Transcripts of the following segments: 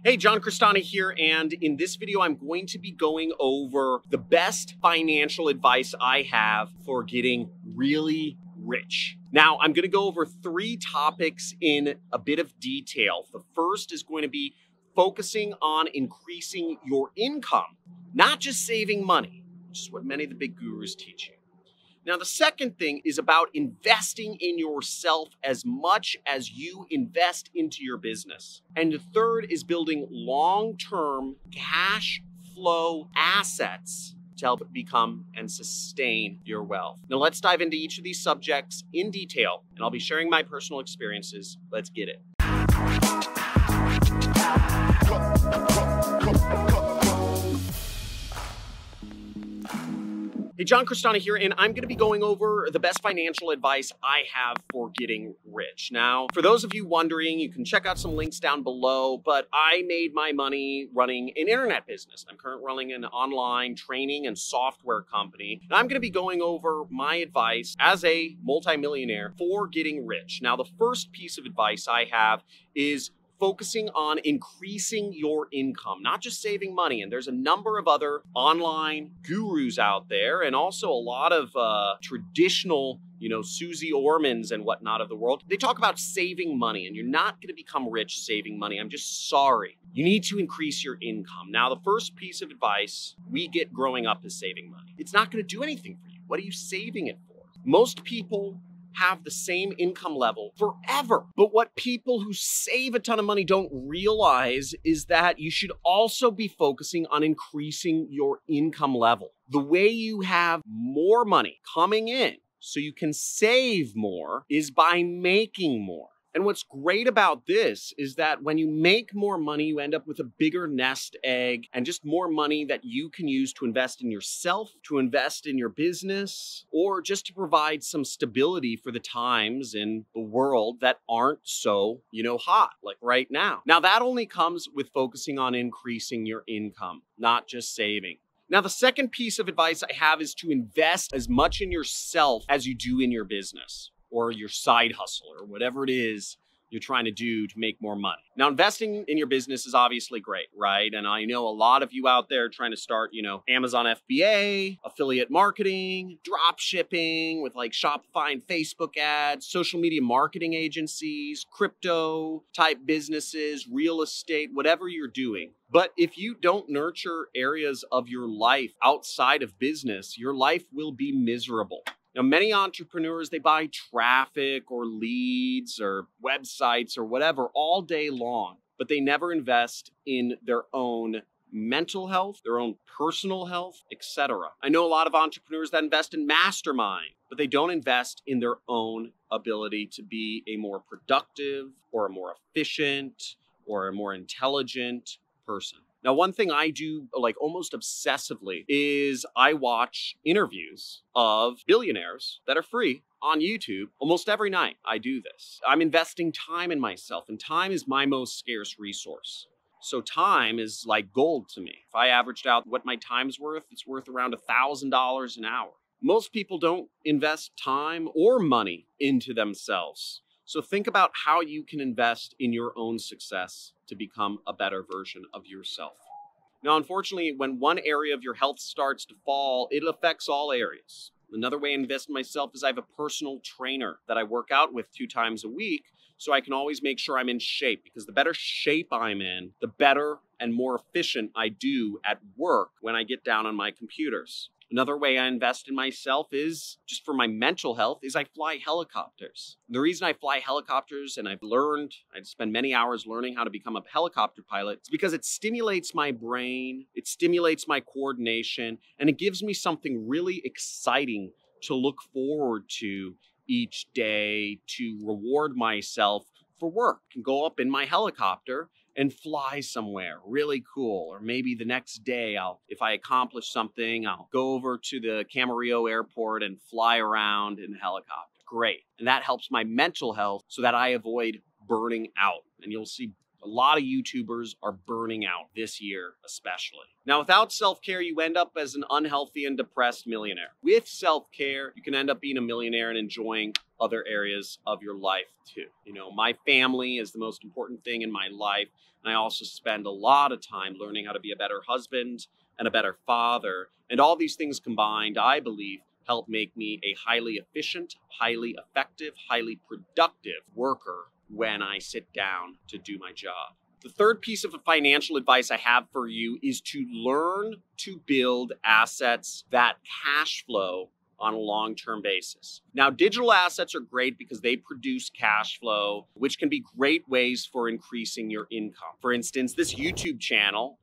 Hey, John Crestani here, and in this video I'm going to be going over the best financial advice I have for getting really rich. Now, I'm going to go over 3 topics in a bit of detail. The first is going to be focusing on increasing your income, not just saving money, which is what many of the big gurus teach you. Now, the second thing is about investing in yourself as much as you invest into your business. And the third is building long-term cash flow assets to help become and sustain your wealth. Now, let's dive into each of these subjects in detail, and I'll be sharing my personal experiences. Let's get it. Hey, John Crestani here, and I'm going to be going over the best financial advice I have for getting rich. Now, for those of you wondering, you can check out some links down below, but I made my money running an internet business. I'm currently running an online training and software company, and I'm going to be going over my advice as a multimillionaire for getting rich. Now, the first piece of advice I have is focusing on increasing your income, not just saving money. And there's a number of other online gurus out there, and also a lot of traditional, Susie Ormans and whatnot of the world. They talk about saving money, and you're not going to become rich saving money. I'm just sorry. You need to increase your income. Now, the first piece of advice we get growing up is saving money. It's not going to do anything for you. What are you saving it for? Most people have the same income level forever. But what people who save a ton of money don't realize is that you should also be focusing on increasing your income level. The way you have more money coming in so you can save more is by making more. And what's great about this is that when you make more money, you end up with a bigger nest egg and just more money that you can use to invest in yourself, to invest in your business, or just to provide some stability for the times in the world that aren't so, hot, like right now. Now, that only comes with focusing on increasing your income, not just saving. Now, the second piece of advice I have is to invest as much in yourself as you do in your business, or your side hustle, or whatever it is you're trying to do to make more money. Now, investing in your business is obviously great, right? And I know a lot of you out there trying to start, Amazon FBA, affiliate marketing, drop shipping with like Shopify and Facebook ads, social media marketing agencies, crypto type businesses, real estate, whatever you're doing. But if you don't nurture areas of your life outside of business, your life will be miserable. Now, many entrepreneurs, they buy traffic or leads or websites or whatever all day long, but they never invest in their own mental health, their own personal health, etc. I know a lot of entrepreneurs that invest in mastermind, but they don't invest in their own ability to be a more productive or a more efficient or a more intelligent person. Now, one thing I do almost obsessively is I watch interviews of billionaires that are free on YouTube almost every night. I do this. I'm investing time in myself, and time is my most scarce resource. So time is like gold to me. If I averaged out what my time's worth, it's worth around $1,000 an hour. Most people don't invest time or money into themselves. So think about how you can invest in your own success to become a better version of yourself. Now, unfortunately, when one area of your health starts to fall, it affects all areas. Another way I invest in myself is I have a personal trainer that I work out with 2 times a week, so I can always make sure I'm in shape, because the better shape I'm in, the better and more efficient I do at work when I get down on my computers. Another way I invest in myself is, just for my mental health, is I fly helicopters. The reason I fly helicopters, and I spend many hours learning how to become a helicopter pilot, is because it stimulates my brain, it stimulates my coordination, and it gives me something really exciting to look forward to each day to reward myself for work. I can go up in my helicopter and fly somewhere really cool. Or maybe the next day, if I accomplish something, I'll go over to the Camarillo airport and fly around in a helicopter. Great. And that helps my mental health so that I avoid burning out. And you'll see A lot of YouTubers are burning out this year, especially. Now, without self-care, you end up as an unhealthy and depressed millionaire. With self-care, you can end up being a millionaire and enjoying other areas of your life too. You know, my family is the most important thing in my life. And I also spend a lot of time learning how to be a better husband and a better father. And all these things combined, I believe, help make me a highly efficient, highly effective, highly productive worker when I sit down to do my job. The third piece of financial advice I have for you is to learn to build assets that cash flow on a long-term basis. Now, digital assets are great because they produce cash flow, which can be great ways for increasing your income. For instance, this YouTube channel,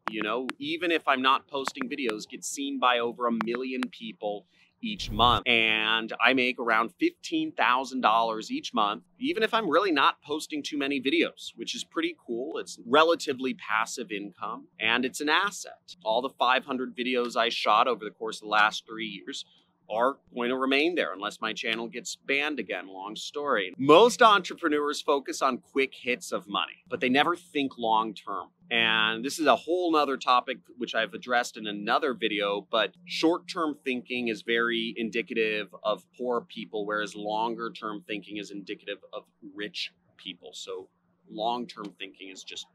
even if I'm not posting videos, gets seen by over 1 million people each month. And I make around $15,000 each month, even if I'm really not posting too many videos, which is pretty cool. It's relatively passive income and it's an asset. All the 500 videos I shot over the course of the last 3 years are going to remain there unless my channel gets banned again. Long story. Most entrepreneurs focus on quick hits of money, but they never think long term. And this is a whole nother topic which I've addressed in another video, but short-term thinking is very indicative of poor people, whereas longer-term thinking is indicative of rich people. So long-term thinking is just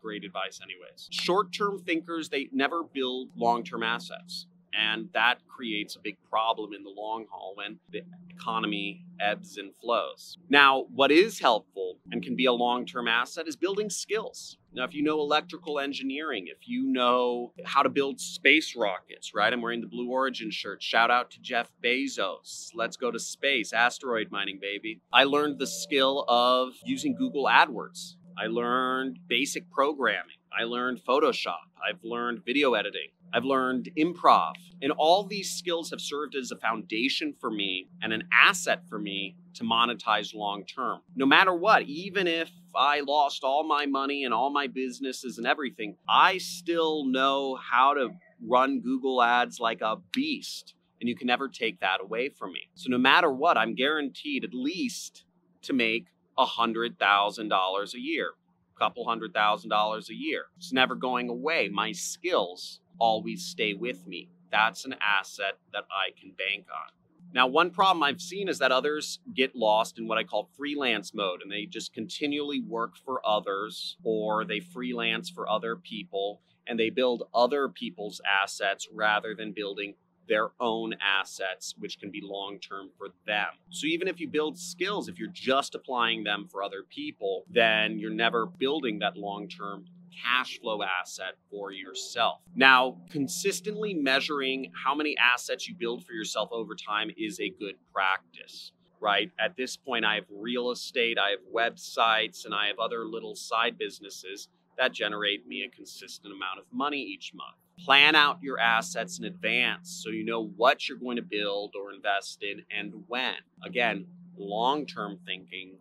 great advice anyways. Short-term thinkers, they never build long-term assets. And that creates a big problem in the long haul when the economy ebbs and flows. Now, what is helpful and can be a long-term asset is building skills. Now, if you know electrical engineering, if you know how to build space rockets, right? I'm wearing the Blue Origin shirt. Shout out to Jeff Bezos. Let's go to space. Asteroid mining, baby. I learned the skill of using Google AdWords. I learned basic programming. I learned Photoshop. I've learned video editing. I've learned improv. And all these skills have served as a foundation for me and an asset for me to monetize long term. No matter what, even if I lost all my money and all my businesses and everything, I still know how to run Google ads like a beast. And you can never take that away from me. So no matter what, I'm guaranteed at least to make $100,000 a year. Couple $100,000 a year. It's never going away. My skills always stay with me. That's an asset that I can bank on. Now, one problem I've seen is that others get lost in what I call freelance mode, and they just continually work for others, or they freelance for other people, and they build other people's assets rather than building their own assets, which can be long-term for them. So even if you build skills, if you're just applying them for other people, then you're never building that long-term cash flow asset for yourself. Now, consistently measuring how many assets you build for yourself over time is a good practice, right? At this point, I have real estate, I have websites, and I have other little side businesses that generate me a consistent amount of money each month. Plan out your assets in advance so you know what you're going to build or invest in and when. Again, long-term thinking,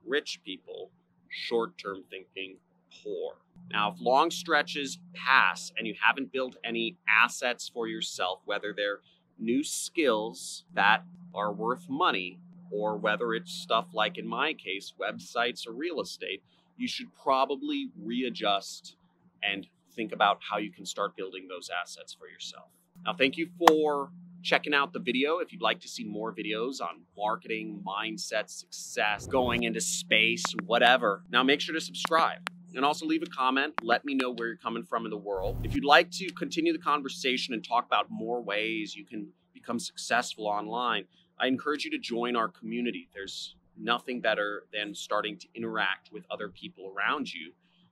rich people, short-term thinking, poor. Now, if long stretches pass and you haven't built any assets for yourself, whether they're new skills that are worth money or whether it's stuff like, in my case, websites or real estate, you should probably readjust and think about how you can start building those assets for yourself. Now, thank you for checking out the video. If you'd like to see more videos on marketing, mindset, success, going into space, whatever, now make sure to subscribe. And also leave a comment. Let me know where you're coming from in the world. If you'd like to continue the conversation and talk about more ways you can become successful online, I encourage you to join our community. There's nothing better than starting to interact with other people around you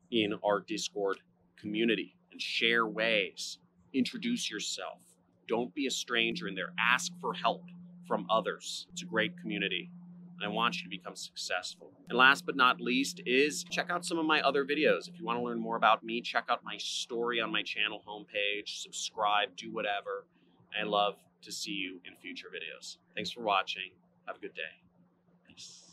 in our Discord community and share ways. Introduce yourself. Don't be a stranger in there. Ask for help from others. It's a great community. And I want you to become successful. And last but not least is check out some of my other videos. If you want to learn more about me, check out my story on my channel homepage, subscribe, do whatever. I love to see you in future videos. Thanks for watching. Have a good day. Peace.